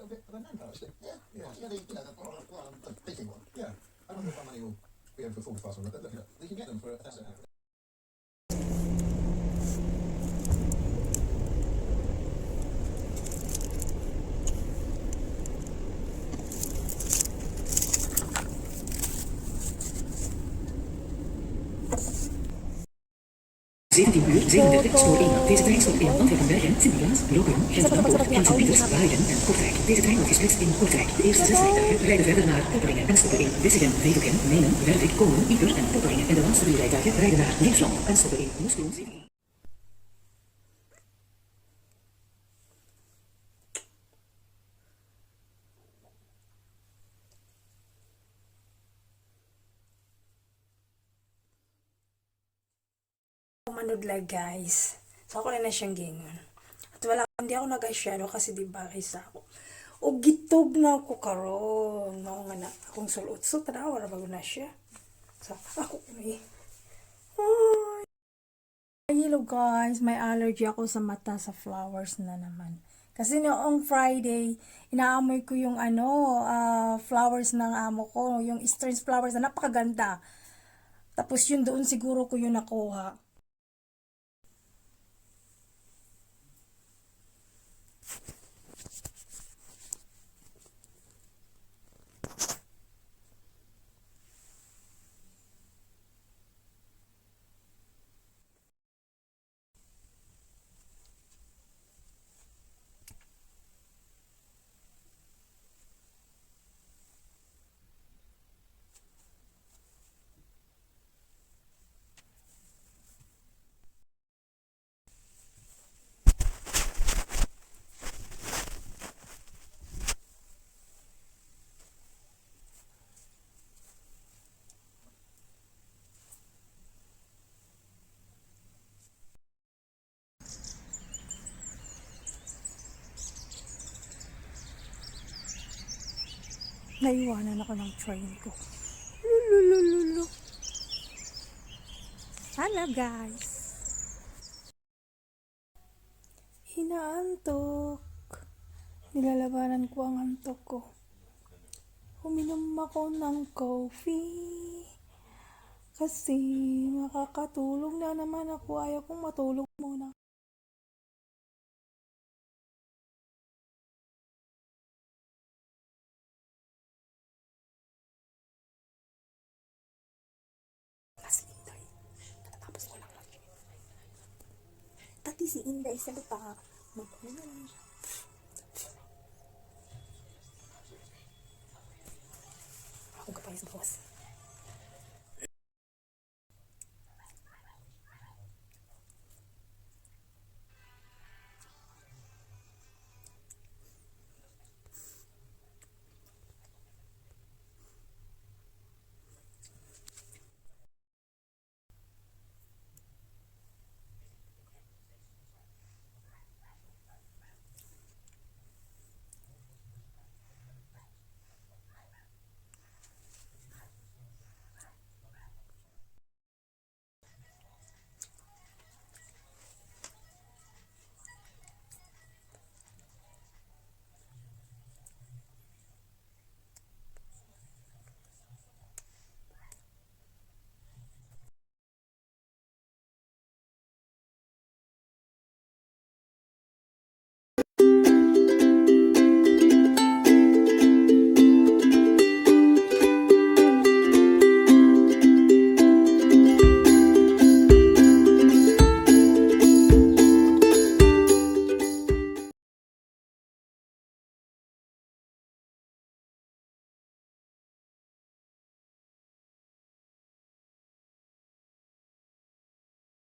little bit of a manpower stick. Yeah, yeah. Yeah, the big one. Yeah. I don't know how many will be able to afford a fast one, but look, you can get them for £1,000. uur, 37, spoor 1. Deze trein stopt in Antwerpen-Belgium, Sint-Niklaas, Lokeren, Gent-Antwerp en Sint-Pieters, Waregem en Kortrijk. Deze trein wordt gesplitst in Kortrijk. De eerste 6 rijtuigen rijden verder naar Popperingen en stoppen in Wissegem, Wevelgem, Menen, Wervik, Komen, Ieper en Popperingen. En de laatste 3 rijtuigen rijden naar Linksland en stoppen in Moeskroen City. Manood lang guys. So ako na siyang gingon. At hindi ako nag-shadow kasi di ba isa ako. O gitog na ako karon. Mao nga na akong sulot. So tanawa ra bago na siya. So ako ni. Hello guys, may allergy ako sa mata sa flowers na naman. Kasi noong Friday, inaamoy ko yung flowers ng amo ko, yung strange flowers na napakaganda. Tapos yun doon siguro ko yun nakuha. Naiwanan ako ng train ko. Lululululu. Hello guys. Inaantok. Nilalabanan ko ang antok ko. Uminom ako ng coffee. Kasi makakatulog na naman ako. Ayaw kong matulog muna. Tati si Inday sa lupa. Magmuna lang siya.